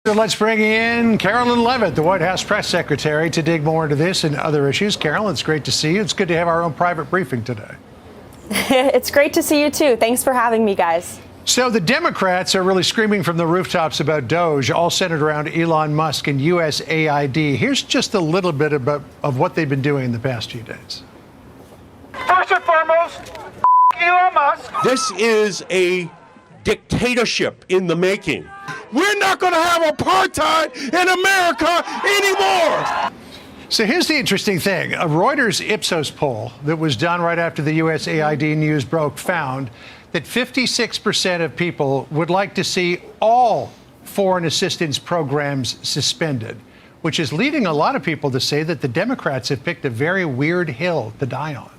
Let's bring in Carolyn Levitt, the White House press secretary, to dig more into this and other issues. Carolyn, it's great to see you. It's good to have our own private briefing today. It's great to see you, too. Thanks for having me, guys. So the Democrats are really screaming from the rooftops about DOGE, all centered around Elon Musk and USAID. Here's just a little bit of what they've been doing in the past few days. First and foremost, Elon Musk. This is a dictatorship in the making. We're not going to have apartheid in America anymore. So here's the interesting thing. A Reuters Ipsos poll that was done right after the USAID news broke found that 56% of people would like to see all foreign assistance programs suspended, which is leading a lot of people to say that the Democrats have picked a very weird hill to die on.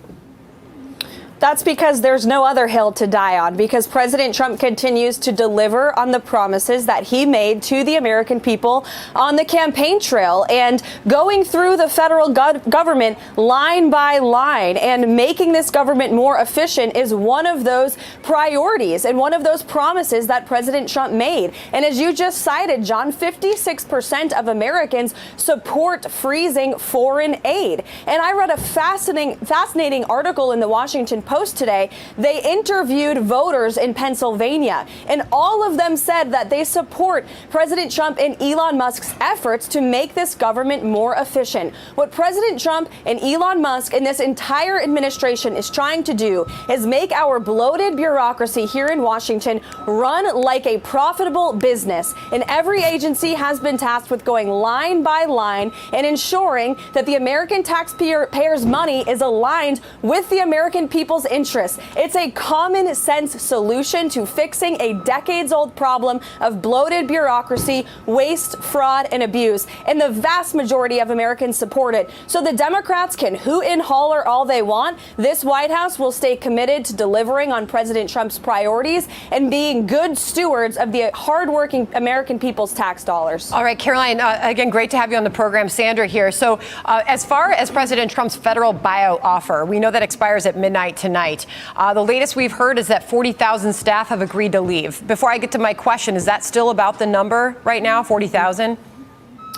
That's because there's no other hill to die on, because President Trump continues to deliver on the promises that he made to the American people on the campaign trail, and going through the federal government line by line and making this government more efficient is one of those priorities and one of those promises that President Trump made. And as you just cited, John, 56% of Americans support freezing foreign aid. And I read a fascinating article in the Washington Post today. They interviewed voters in Pennsylvania, and all of them said that they support President Trump and Elon Musk's efforts to make this government more efficient. What President Trump and Elon Musk and this entire administration is trying to do is make our bloated bureaucracy here in Washington run like a profitable business. And every agency has been tasked with going line by line and ensuring that the American taxpayers' money is aligned with the American people's interests. It's a common sense solution to fixing a decades-old problem of bloated bureaucracy, waste, fraud, and abuse. And the vast majority of Americans support it. So the Democrats can hoot and holler all they want. This White House will stay committed to delivering on President Trump's priorities and being good stewards of the hardworking American people's tax dollars. All right, Caroline, again, great to have you on the program. Sandra here. So as far as President Trump's federal buyout offer, we know that expires at midnight tonight. The latest we've heard is that 40,000 staff have agreed to leave. Before I get to my question, is that still about the number right now, 40,000?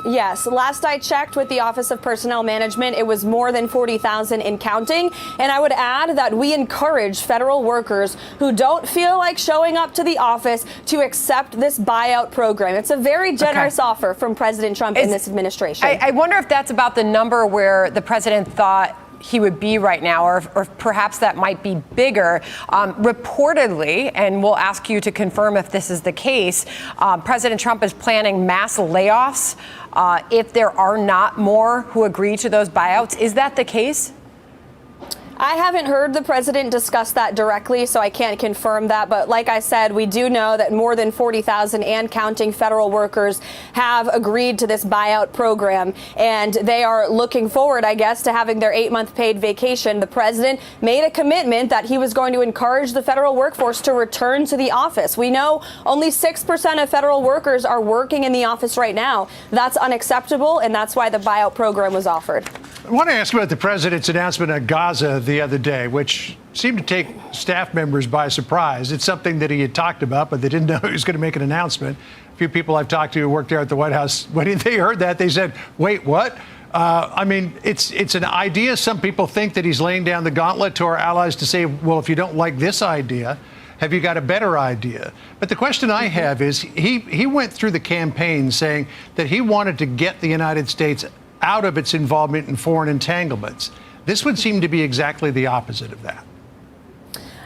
Yes. Last I checked with the Office of Personnel Management, it was more than 40,000 and counting. And I would add that we encourage federal workers who don't feel like showing up to the office to accept this buyout program. It's a very generous offer from President Trump and this administration. I wonder if that's about the number where the president thought he would be right now, or perhaps that might be bigger. Reportedly, and we'll ask you to confirm if this is the case, President Trump is planning mass layoffs if there are not more who agree to those buyouts. Is that the case? I haven't heard the president discuss that directly, so I can't confirm that. But like I said, we do know that more than 40,000 and counting federal workers have agreed to this buyout program, and they are looking forward, I guess, to having their 8-month paid vacation. The president made a commitment that he was going to encourage the federal workforce to return to the office. We know only 6% of federal workers are working in the office right now. That's unacceptable, and that's why the buyout program was offered. I want to ask about the president's announcement on Gaza the other day, which seemed to take staff members by surprise. It's something that he had talked about, but they didn't know he was going to make an announcement. A few people I've talked to who worked there at the White House, when they heard that, they said, wait, what? I mean, it's an idea. Some people think that he's laying down the gauntlet to our allies to say, well, if you don't like this idea, have you got a better idea? But the question I have is, he went through the campaign saying that he wanted to get the United States out of its involvement in foreign entanglements. This would seem to be exactly the opposite of that.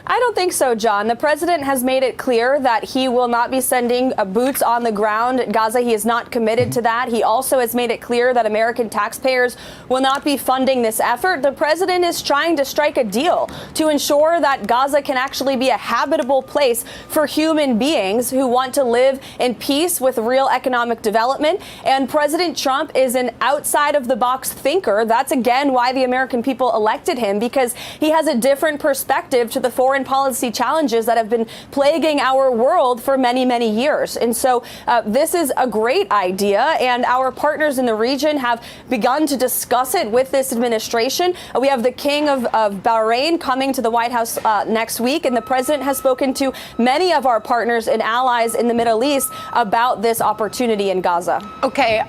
I don't think so, John. The president has made it clear that he will not be sending boots on the ground at Gaza. He is not committed to that. He also has made it clear that American taxpayers will not be funding this effort. The president is trying to strike a deal to ensure that Gaza can actually be a habitable place for human beings who want to live in peace with real economic development. And President Trump is an outside-of-the-box thinker. That's, again, why the American people elected him, because he has a different perspective to the foreign foreign policy challenges that have been plaguing our world for many, many years. And so this is a great idea, and our partners in the region have begun to discuss it with this administration. We have the King of Bahrain coming to the White House next week, and the president has spoken to many of our partners and allies in the Middle East about this opportunity in Gaza. Okay,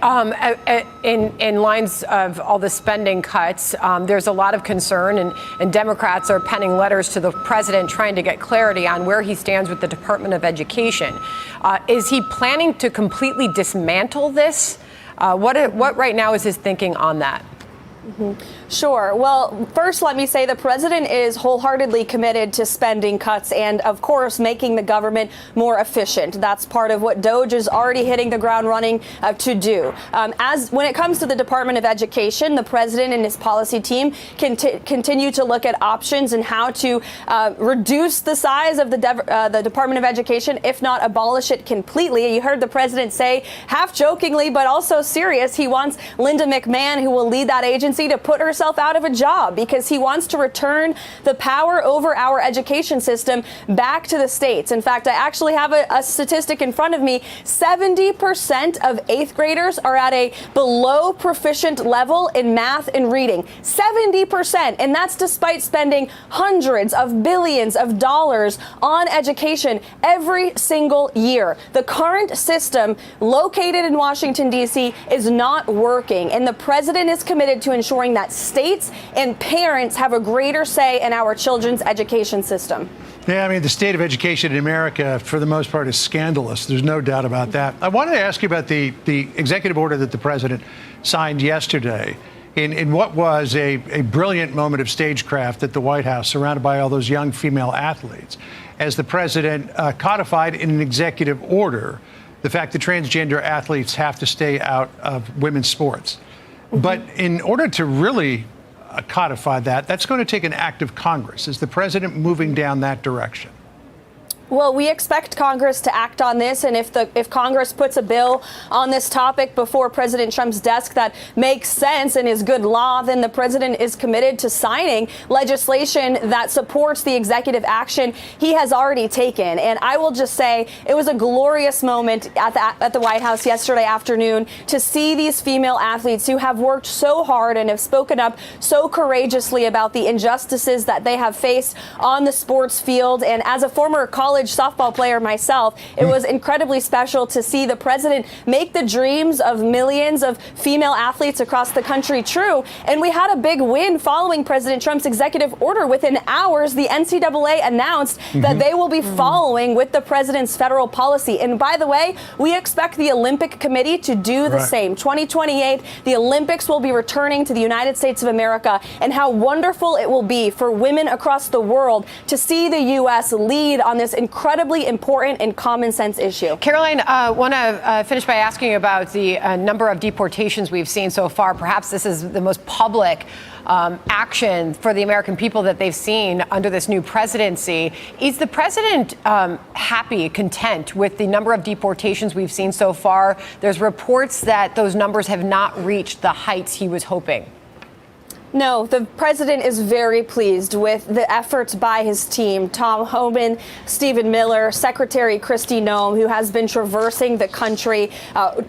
in lines of all the spending cuts, there's a lot of concern, and Democrats are penning letters to the president trying to get clarity on where he stands with the Department of Education. Is he planning to completely dismantle this? What right now is his thinking on that? Sure. Well, first, let me say the president is wholeheartedly committed to spending cuts and, of course, making the government more efficient. That's part of what DOGE is already hitting the ground running to do. When it comes to the Department of Education, the president and his policy team continue to look at options and how to reduce the size of the Department of Education, if not abolish it completely. You heard the president say, half jokingly but also serious, he wants Linda McMahon, who will lead that agency, to put herself out of a job because he wants to return the power over our education system back to the states. In fact, I actually have a statistic in front of me. 70% of 8th graders are at a below proficient level in math and reading. 70%. And that's despite spending hundreds of billions of dollars on education every single year. The current system located in Washington, D.C. is not working. And the president is committed to ensuring that states and parents have a greater say in our children's education system. Yeah, I mean, the state of education in America, for the most part, is scandalous. There's no doubt about that. I wanted to ask you about the executive order that the president signed yesterday in what was a brilliant moment of stagecraft at the White House, surrounded by all those young female athletes, as the president codified in an executive order the fact that transgender athletes have to stay out of women's sports. But in order to really codify that, that's going to take an act of Congress. Is the president moving down that direction? Well, we expect Congress to act on this, and if Congress puts a bill on this topic before President Trump's desk that makes sense and is good law, then the president is committed to signing legislation that supports the executive action he has already taken. And I will just say it was a glorious moment at the White House yesterday afternoon to see these female athletes who have worked so hard and have spoken up so courageously about the injustices that they have faced on the sports field. And as a former college softball player myself, it was incredibly special to see the president make the dreams of millions of female athletes across the country true. And we had a big win following President Trump's executive order. Within hours, the NCAA announced that they will be following with the president's federal policy. And by the way, we expect the Olympic Committee to do the same. 2028, the Olympics will be returning to the United States of America, and how wonderful it will be for women across the world to see the U.S. lead on this incredibly important and common sense issue. Caroline, I want to finish by asking you about the number of deportations we've seen so far. Perhaps this is the most public action for the American people that they've seen under this new presidency. Is the president happy, content with the number of deportations we've seen so far? There's reports that those numbers have not reached the heights he was hoping. No, the president is very pleased with the efforts by his team, Tom Homan, Stephen Miller, Secretary Kristi Noem, who has been traversing the country,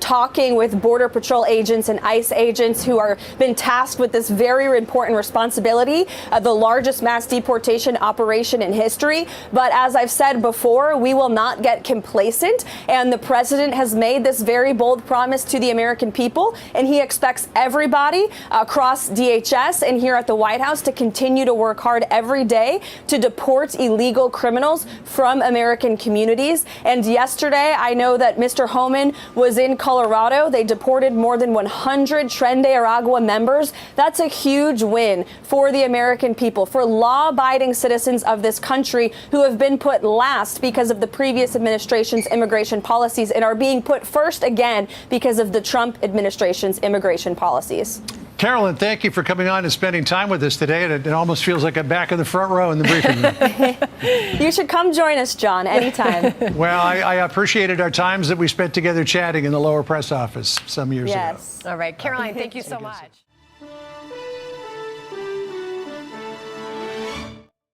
talking with Border Patrol agents and ICE agents who are been tasked with this very important responsibility, the largest mass deportation operation in history. But as I've said before, we will not get complacent. And the president has made this very bold promise to the American people, and he expects everybody across DHS and here at the White House to continue to work hard every day to deport illegal criminals from American communities. And yesterday, I know that Mr. Homan was in Colorado. They deported more than 100 Tren de Aragua members. That's a huge win for the American people, for law-abiding citizens of this country who have been put last because of the previous administration's immigration policies and are being put first again because of the Trump administration's immigration policies. Carolyn, thank you for coming on and spending time with us today. And it almost feels like I'm back in the front row in the briefing room. You should come join us, John, anytime. Well, I appreciated our times that we spent together chatting in the lower press office some years ago. Yes. All right, Caroline, thank you so much.